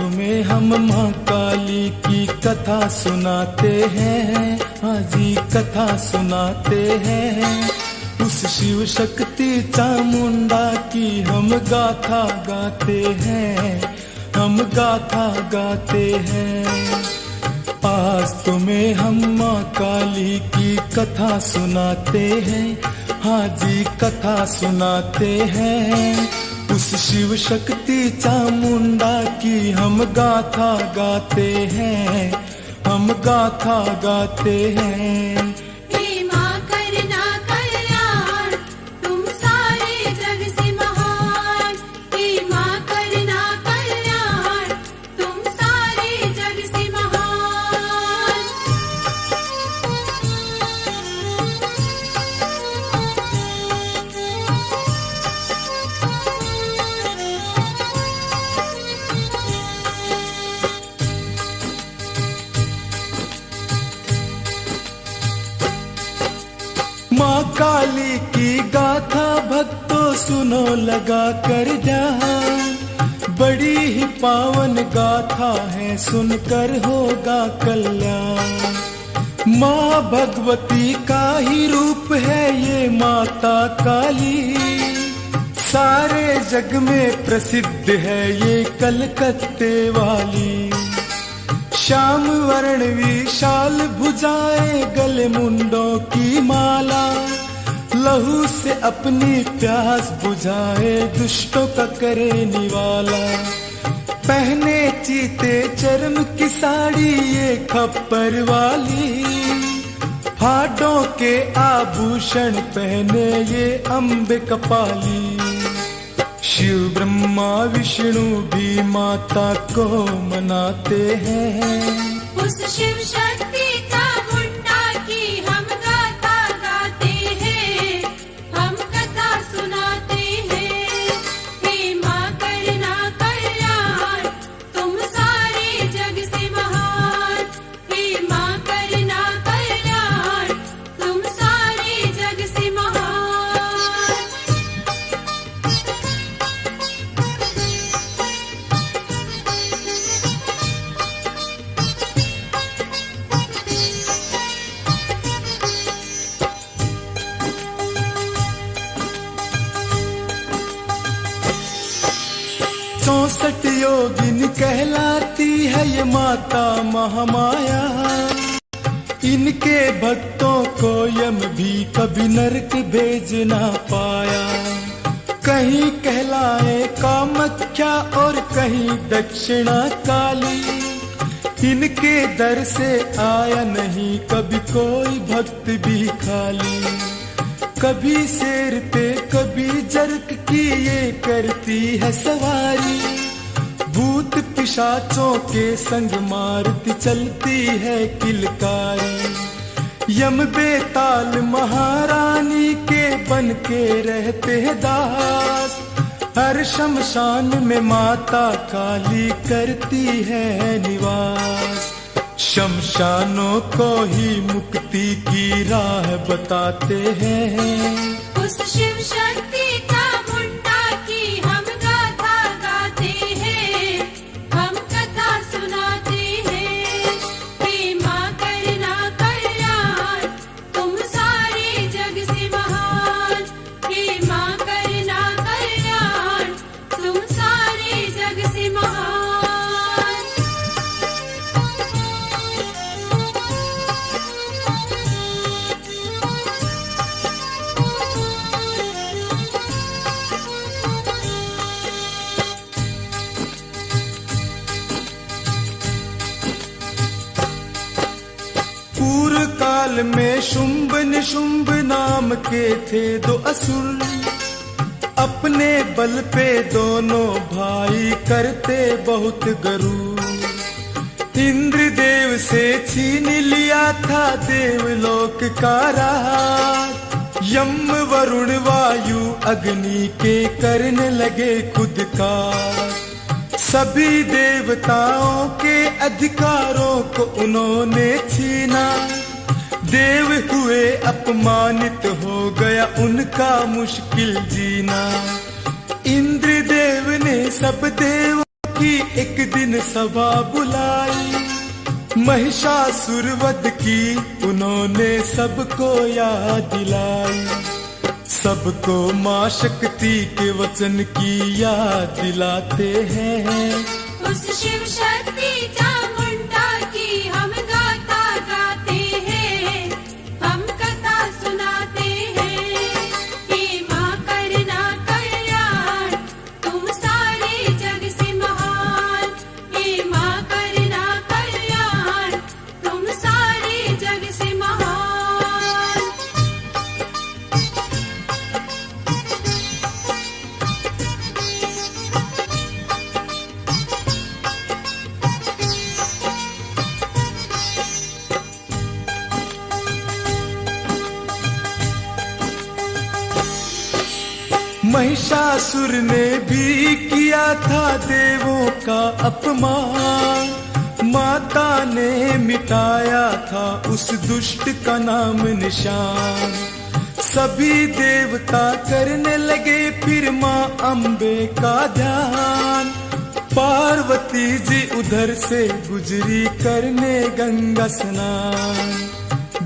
तुम्हें हम माँ काली की कथा सुनाते हैं, हाँ जी कथा सुनाते हैं। उस शिव शक्ति चामुंडा की हम गाथा गाते हैं, हम गाथा गाते हैं। आज तुम्हें हम माँ काली की कथा सुनाते हैं, हाँ जी कथा सुनाते हैं। उस शिव शक्ति चामुंडा की हम गाथा गाते हैं, हम गाथा गाते हैं। माँ काली की गाथा भक्तों सुनो लगा कर ध्यान, बड़ी ही पावन गाथा है सुनकर होगा कल्याण। माँ भगवती का ही रूप है ये माता काली, सारे जग में प्रसिद्ध है ये कलकत्ते वाली। श्याम वर्ण विशाल भुजाएं गले मुंडों की माला, लहू से अपनी प्यास बुझाए दुष्टों का करे निवाला। पहने चीते चर्म की साड़ी ये खप्पर वाली, हाथों के आभूषण पहने ये अम्बे कपाली। शिव ब्रह्मा विष्णु भी माता को मनाते हैं। उस शिव शक्ति चामुंडा की हम गाथा गाते हैं, हम कथा सुनाते हैं। हे माँ करना कल्याण तुम सारे जग से महान, हे माँ करना कल्याण तुम सारे जग से महान। चौसठ योगिन कहलाती है ये माता महामाया, इनके भक्तों को यम भी कभी नरक भेज ना पाया। कहीं कहलाए कामाख्या और कहीं दक्षिणा काली, इनके दर से आया नहीं कभी कोई भक्त भी खाली। कभी शेर पे कभी जर्क की ये करती है सवारी, भूत पिशाचों के संग मारती चलती है किलकारी। यम बेताल महारानी के बन के रहते हैं दास, हर शमशान में माता काली करती है निवास। शमशानों को ही मुक्ति की राह बताते हैं। उस शिव शक्ति चामुंडा की हम गाथा गाते हैं, हम कथा सुनाते हैं। हे माँ करना कल्याण तुम सारे जग से महान, हे माँ करना कल्याण तुम सारे जग से महान। पूर्व काल में शुंभ निशुंभ नाम के थे दो असुर, अपने बल पे दोनों भाई करते बहुत गरूर। इंद्रदेव से छीन लिया था देवलोक का राज, यम वरुण वायु अग्नि के करने लगे खुद का। सभी देवताओं के अधिकारों को उन्होंने छीना, देव हुए अपमानित हो गया उनका मुश्किल जीना। इंद्रदेव ने सब देवों की एक दिन सभा बुलाई, महिषासुर वध की उन्होंने सबको याद दिलाई। सबको माँ शक्ति के वचन की याद दिलाते हैं। उस शिव शक्ति चामुंडा की हम गाथा गाते हैं, हम कथा सुनाते हैं। हे माँ करना कल्याण, तुम सारे जग से महान। हे माँ करना कल्याण, तुम सारे जग से महान। महिषासुर ने भी किया था देवों का अपमान, माता ने मिटाया था उस दुष्ट का नाम निशान। सभी देवता करने लगे फिर माँ अम्बे का ध्यान। पार्वती जी उधर से गुजरी करने गंगा स्नान।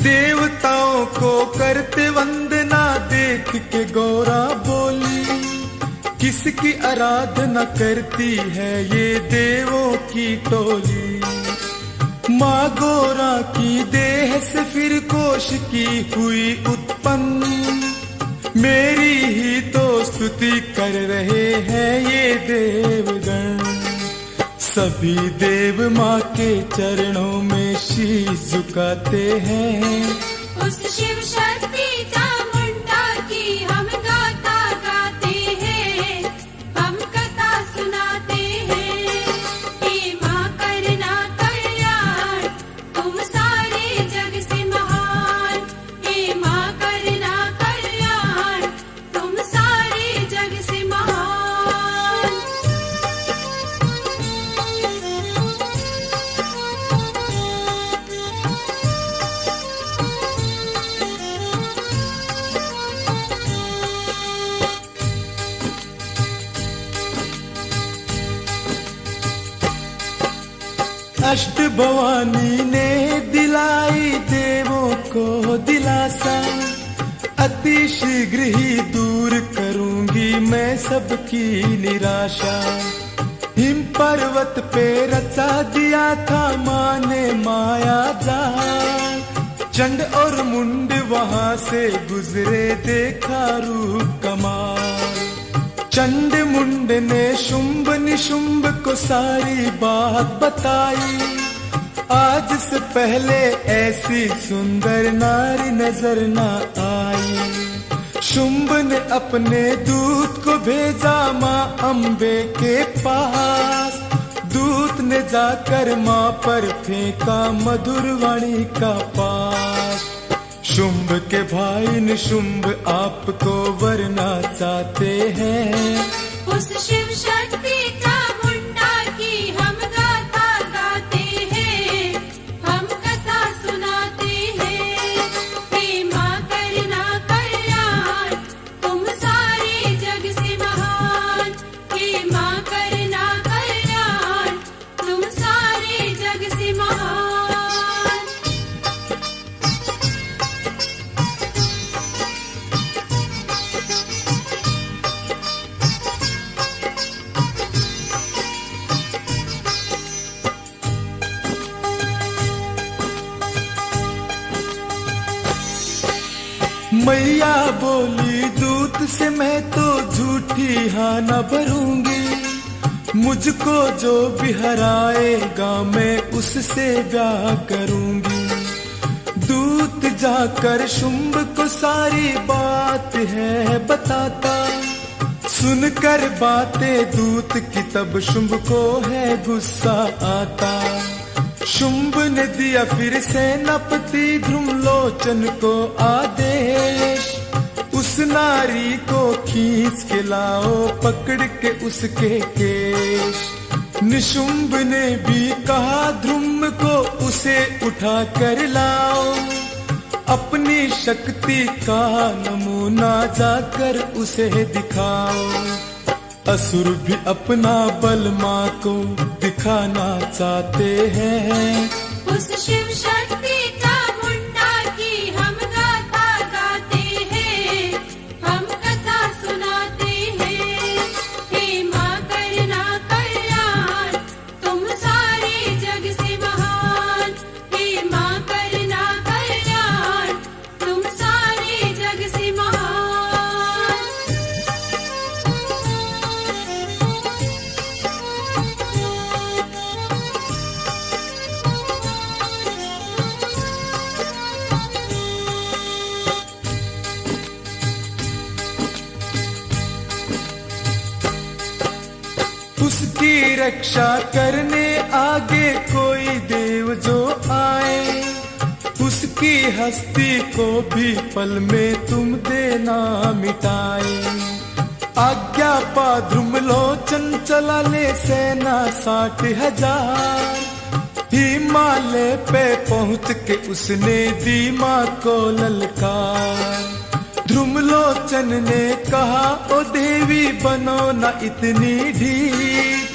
देवताओं को करते वंदना देख के गौरा बोली, किसकी आराधना करती है ये देवों की टोली। माँ गौरा की देह से फिर कोश की हुई उत्पन्न, मेरी ही तो स्तुति कर रहे हैं ये देवगण। सभी देव माँ के चरणों में शीश झुकाते हैं। उस शिव शक्ति चामुंडा की हम गाथा गाते हैं, हम कथा सुनाते हैं। हे माँ करना कल्याण, तुम सारे जग से महान। हे माँ करना कल्याण, तुम सारे जग से महान। अष्ट भवानी ने दिलाई देवों को दिलासा, अति शीघ्र ही दूर करूंगी मैं सबकी निराशा। हिम पर्वत पे रचा दिया था माँ ने माया जाल, चंड और मुंड वहां से गुजरे देखा रूप कमाल। चंड मुंड ने शुंभ निशुंभ को सारी बात बताई, आज से पहले ऐसी सुंदर नारी नजर न आई। शुंभ ने अपने दूत को भेजा माँ अम्बे के पास, दूत ने जाकर माँ पर फेंका मधुर वाणी का पास। शुंभ के भाई निशुंभ आपको वरना चाहते हैं। उस शिव शक्ति चामुंडा की हम गाथा गाते हैं, हम कथा सुनाते हैं। हे माँ करना कल्याण, तुम सारे जग से महान। हे माँ करना कल्याण, तुम सारे जग से महान। मैया बोली दूत से मैं तो झूठी हाँ न भरूंगी, मुझको जो भी हराएगा मैं उससे ब्याह करूंगी। दूत जाकर शुंभ को सारी बात है बताता, सुनकर बातें दूत की तब शुंभ को है गुस्सा आता। शुंभ ने दिया फिर सेनापति ध्रुमलोचन को आदेश, उस नारी को खींच के लाओ पकड़ के उसके केश। निशुंभ ने भी कहा ध्रुम को उसे उठा कर लाओ, अपनी शक्ति का नमूना जाकर उसे दिखाओ। असुर भी अपना बल माँ को दिखाना चाहते हैं। उस शिव शक्ति चामुंडा की हम गाथा गाते हैं, हम कथा सुनाते हैं। हे माँ करना कल्याण, तुम सारे जग से महान। हे माँ करना कल्याण, तुम सारे जग से महान। उसकी रक्षा करने आगे कोई देव जो आए, उसकी हस्ती को भी पल में तुम देना मिटाए। आज्ञा पा ध्रुमलोचन चला ले सेना 60,000, हिमालय पे पहुँच के उसने दी माँ को ललकार। ध्रुमलोचन ने कहा ओ देवी बनो न इतनी ढीठ,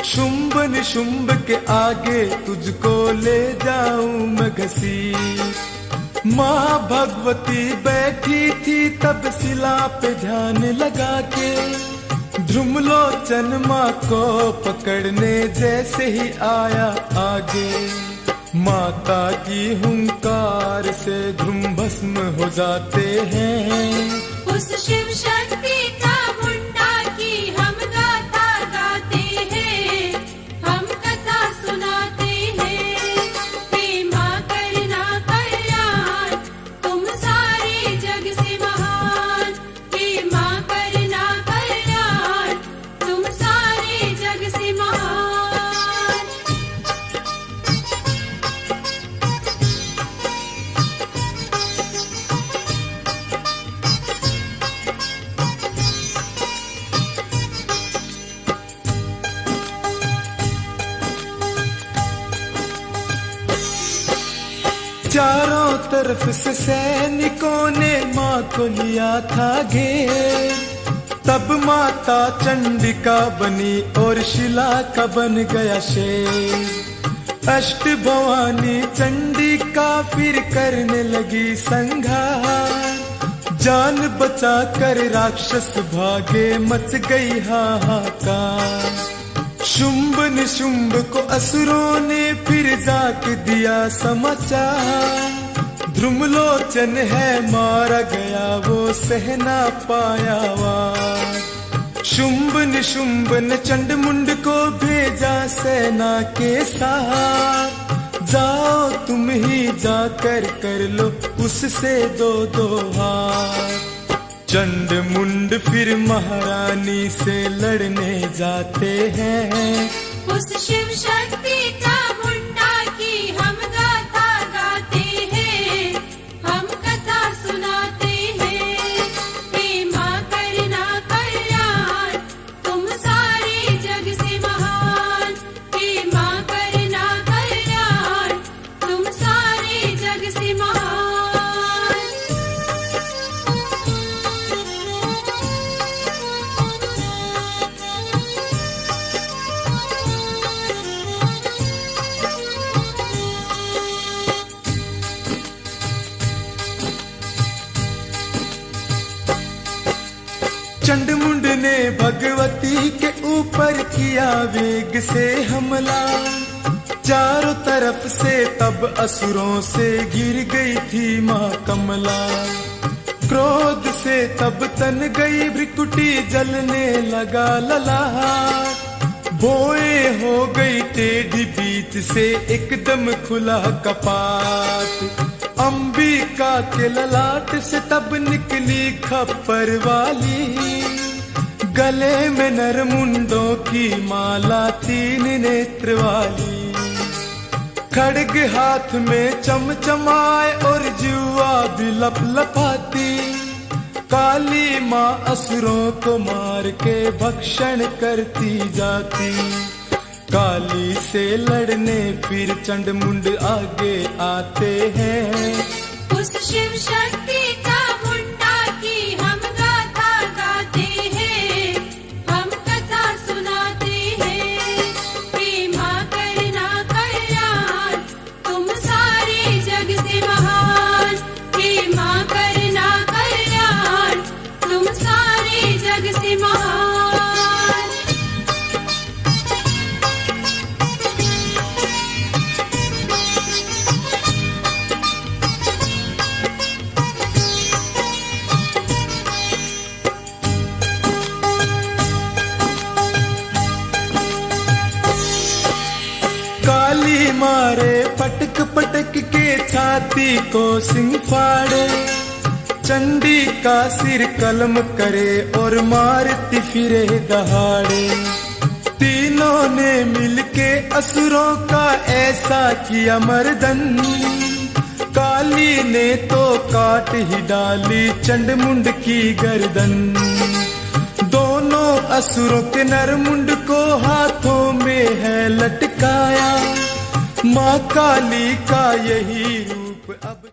शुंभ निशुंभ के आगे तुझको ले जाऊं मैं घसीट। माँ भगवती बैठी थी तब शिला पे ध्यान लगा के, ध्रुमलोचन माँ को पकड़ने जैसे ही आया आगे। माता की हुंकार से ध्रुम भस्म हो जाते हैं। उस शिव शक्ति चामुंडा की हम गाथा गाते हैं, हम कथा सुनाते हैं। हे माँ करना कल्याण, तुम सारे जग से महान। हे माँ करना कल्याण, तुम सारे जग से महान। चारों तरफ से सैनिकों ने माँ को लिया था घेर, तब माता चंडिका बनी और शिला का बन गया शेर। अष्ट भवानी चंडिका फिर करने लगी संहार, जान बचा कर राक्षस भागे मच गई हाहाकार। शुंभ निशुंभ को असुरों ने फिर जाके दिया समाचार, ध्रुमलोचन है मारा गया वो सह ना पाया वार। शुंभ निशुंभ ने चंडमुंड को भेजा सेना के साथ, जाओ तुम ही जाकर कर लो उससे दो हाथ। चंड मुंड फिर महारानी से लड़ने जाते हैं। उस शिव शक्ति चामुंडा की हम गाथा गाते हैं, हम कथा सुनाते हैं। हे माँ करना कल्याण, तुम सारे जग से महान। हे माँ करना कल्याण, तुम सारे जग से महान। चंडमुंड ने भगवती के ऊपर किया वेग से हमला, चारों तरफ से तब असुरों से घिर गई थी माँ कमला। क्रोध से तब तन गई भृकुटी जलने लगा ललाट, बोए हो गई टेढ़ी बीच से एकदम खुला कपाट। अंबिका के ललाट से तब निकली खप्पर वाली, गले में नरमुंडों की माला 3 नेत्र वाली। खड्ग हाथ में चमचमाए और जुआ भी लपलपाती, काली माँ असुरों को मार के भक्षण करती जाती। काली से लड़ने फिर चंडमुंड आगे आते हैं। उस शिव शक्ति चामुंडा की हम गाथा गाते हैं, हम कथा काली मारे पटक पटक के छाती को सिंह फाड़े, चंडी का सिर कलम करे और मारती फिरे दहाड़े। तीनों ने मिलके असुरों का ऐसा किया मर्दन, काली ने तो काट ही डाली चंडमुंड की गर्दन। दोनों असुरों के नरमुंड को हाथों में है लटकाया, माँ काली का यही रूप अब